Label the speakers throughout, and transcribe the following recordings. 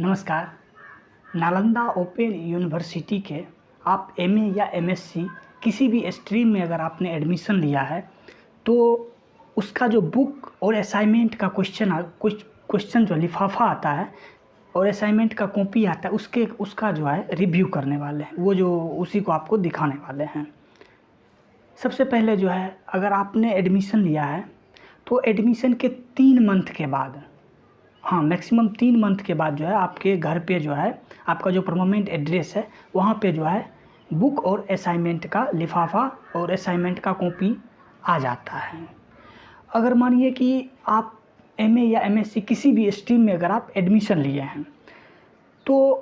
Speaker 1: नमस्कार। Nalanda open university के आप एमए या एमएससी किसी भी स्ट्रीम में अगर आपने एडमिशन लिया है तो उसका जो बुक और असाइनमेंट का क्वेश्चन जो लिफाफा आता है और असाइनमेंट का कॉपी आता है उसका जो है रिव्यू करने वाले हैं, वो जो उसी को आपको दिखाने वाले हैं। सबसे पहले जो है, अगर आपने एडमिशन लिया है तो एडमिशन के 3 मंथ के बाद, मैक्सिमम 3 मंथ के बाद जो है आपके घर पे जो है आपका जो परमानेंट एड्रेस है वहाँ पे जो है बुक और असाइनमेंट का लिफाफा और असाइनमेंट का कॉपी आ जाता है। अगर मानिए कि आप एमए या एमएससी किसी भी स्ट्रीम में अगर आप एडमिशन लिए हैं तो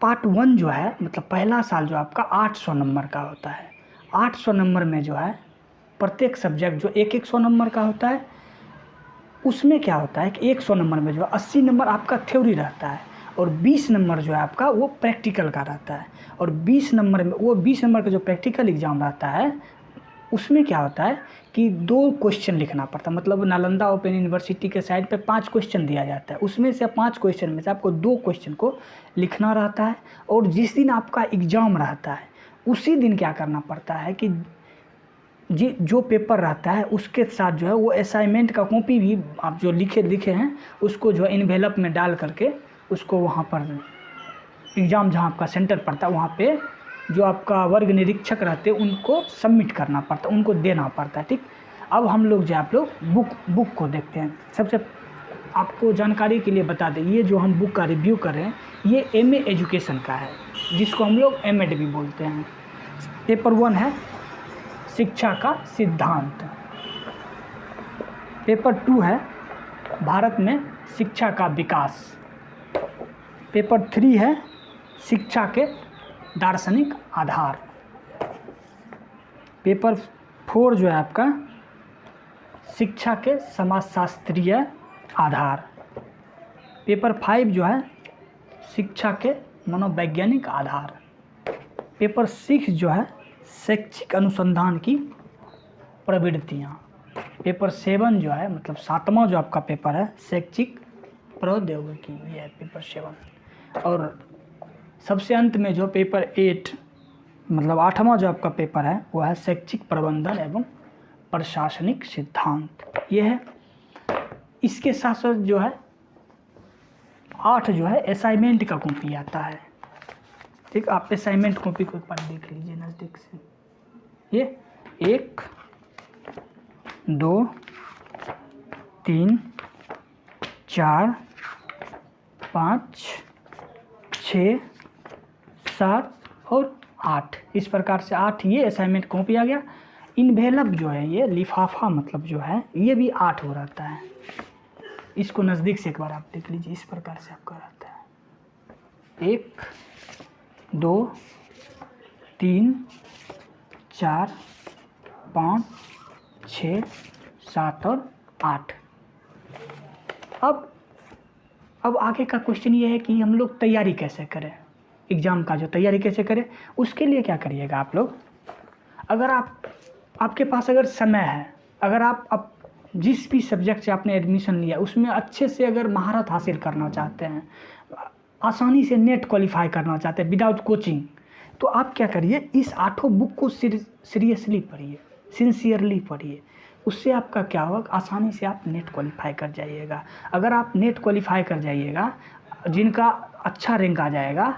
Speaker 1: पार्ट 1 जो है, मतलब पहला साल जो आपका 800 नंबर का होता है। 800 नंबर में जो है प्रत्येक सब्जेक्ट जो 100 नंबर का होता है, उसमें क्या होता है कि 100 नंबर में जो है 80 नंबर आपका थ्योरी रहता है और 20 नंबर जो है आपका वो प्रैक्टिकल का रहता है। और 20 नंबर में वो 20 नंबर का जो प्रैक्टिकल एग्ज़ाम रहता है उसमें क्या होता है कि 2 क्वेश्चन लिखना पड़ता है। मतलब नालंदा ओपन यूनिवर्सिटी के साइड पे 5 क्वेश्चन दिया जाता है, उसमें से 5 क्वेश्चन में से आपको 2 क्वेश्चन को लिखना रहता है। और जिस दिन आपका एग्ज़ाम रहता है उसी दिन क्या करना पड़ता है कि जो पेपर रहता है उसके साथ जो है वो असाइनमेंट का कॉपी भी आप जो लिखे हैं उसको जो है इन्वेलप में डाल करके उसको वहाँ पर एग्ज़ाम जहाँ आपका सेंटर पड़ता है वहाँ पे जो आपका वर्ग निरीक्षक रहते हैं उनको सबमिट करना पड़ता है, उनको देना पड़ता है। ठीक, अब हम लोग जो आप लोग बुक को देखते हैं। सबसे आपको जानकारी के लिए बता दें, ये जो हम बुक का रिव्यू कर रहे हैं ये एमए एजुकेशन का है, जिसको हम लोग एमएड भी बोलते हैं। पेपर 1 है शिक्षा का सिद्धांत। पेपर 2 है भारत में शिक्षा का विकास। पेपर 3 है शिक्षा के दार्शनिक आधार। पेपर 4 जो है आपका शिक्षा के समाजशास्त्रीय आधार। पेपर 5 जो है शिक्षा के मनोवैज्ञानिक आधार। पेपर 6 जो है शैक्षिक अनुसंधान की प्रवृत्तियाँ। पेपर 7 जो है, मतलब 7वां जो आपका पेपर है शैक्षिक प्रौद्योगिकी, ये है पेपर 7। और सबसे अंत में जो पेपर 8, मतलब 8वां जो आपका पेपर है वो है शैक्षिक प्रबंधन एवं प्रशासनिक सिद्धांत, ये है। इसके साथ साथ जो है 8 जो है असाइनमेंट का कॉपी आता है। ठीक, आप असाइनमेंट कॉपी को एक बार देख लीजिए नज़दीक से। ये 1 2 3 4 5 6 7 और 8, इस प्रकार से 8 ये असाइनमेंट कॉपी आ गया। इन्वेलप जो है ये लिफाफा मतलब जो है ये भी 8 हो रहता है। इसको नज़दीक से एक बार आप देख लीजिए, इस प्रकार से आपका रहता है 1 2 3 4 5 6 7 और 8। अब आगे का क्वेश्चन ये है कि हम लोग तैयारी कैसे करें, एग्ज़ाम का जो तैयारी कैसे करें। उसके लिए क्या करिएगा आप लोग, अगर आपके पास अगर समय है, अगर आप जिस भी सब्जेक्ट से आपने एडमिशन लिया उसमें अच्छे से अगर महारत हासिल करना चाहते हैं, आसानी से नेट क्वालिफाई करना चाहते हैं विदाउट कोचिंग, तो आप क्या करिए, इस 8 बुक को सीरियसली पढ़िए, सिंसियरली पढ़िए। उससे आपका क्या होगा, आसानी से आप नेट क्वालिफाई कर जाइएगा। अगर आप नेट क्वालिफाई कर जाइएगा, जिनका अच्छा रैंक आ जाएगा,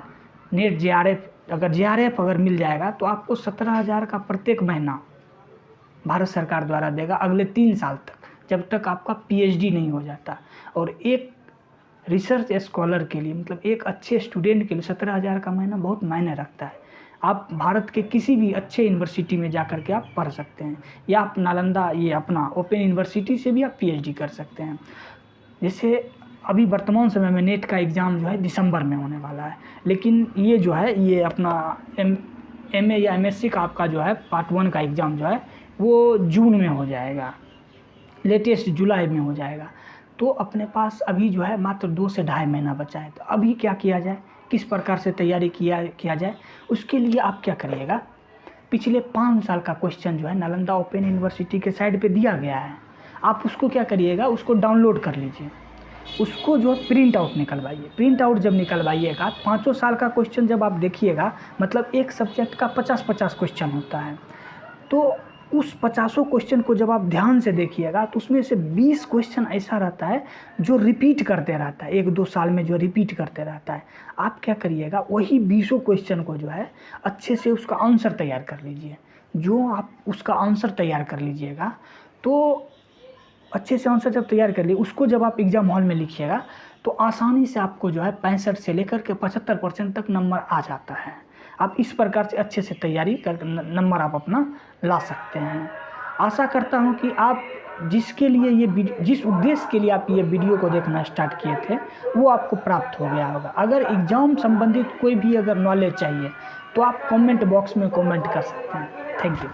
Speaker 1: नेट जेआरएफ अगर मिल जाएगा तो आपको 17,000 का प्रत्येक महीना भारत सरकार द्वारा देगा अगले 3 साल तक, जब तक आपका पीएचडी नहीं हो जाता। और एक रिसर्च स्कॉलर के लिए, मतलब एक अच्छे स्टूडेंट के लिए 17,000 का महीना बहुत मायने रखता है। आप भारत के किसी भी अच्छे यूनिवर्सिटी में जा कर के आप पढ़ सकते हैं, या आप नालंदा ये अपना ओपन यूनिवर्सिटी से भी आप पीएचडी कर सकते हैं। जैसे अभी वर्तमान समय में नेट का एग्ज़ाम जो है दिसंबर में होने वाला है, लेकिन ये जो है ये अपना एमए या एमएससी का आपका जो है पार्ट 1 का एग्ज़ाम जो है वो जून में हो जाएगा, लेटेस्ट जुलाई में हो जाएगा। तो अपने पास अभी जो है मात्र 2 से ढाई महीना बचा है। तो अभी क्या किया जाए, किस प्रकार से तैयारी किया जाए, उसके लिए आप क्या करिएगा, पिछले 5 साल का क्वेश्चन जो है नालंदा ओपन यूनिवर्सिटी के साइड पे दिया गया है, आप उसको क्या करिएगा, उसको डाउनलोड कर लीजिए। उसको जो है प्रिंट आउट निकलवाइए। प्रिंट आउट जब निकलवाइएगा, 5 साल का क्वेश्चन जब आप देखिएगा, मतलब एक सब्जेक्ट का 50-50 क्वेश्चन होता है, तो उस 50 क्वेश्चन को जब आप ध्यान से देखिएगा तो उसमें से 20 क्वेश्चन ऐसा रहता है जो रिपीट करते रहता है, 1-2 साल में जो रिपीट करते रहता है। आप क्या करिएगा, वही 20 क्वेश्चन को जो है अच्छे से उसका आंसर तैयार कर लीजिए। जो आप उसका आंसर तैयार कर लीजिएगा, तो अच्छे से आंसर जब तैयार कर लिए, उसको जब आप एग्ज़ाम हॉल में लिखिएगा तो आसानी से आपको जो है 65 से लेकर के 75% तक नंबर आ जाता है। आप इस प्रकार से अच्छे से तैयारी कर नंबर आप अपना ला सकते हैं। आशा करता हूं कि आप जिसके लिए जिस उद्देश्य के लिए आप ये वीडियो को देखना स्टार्ट किए थे वो आपको प्राप्त हो गया होगा। अगर एग्ज़ाम संबंधित कोई भी अगर नॉलेज चाहिए तो आप कमेंट बॉक्स में कमेंट कर सकते हैं। Thank you.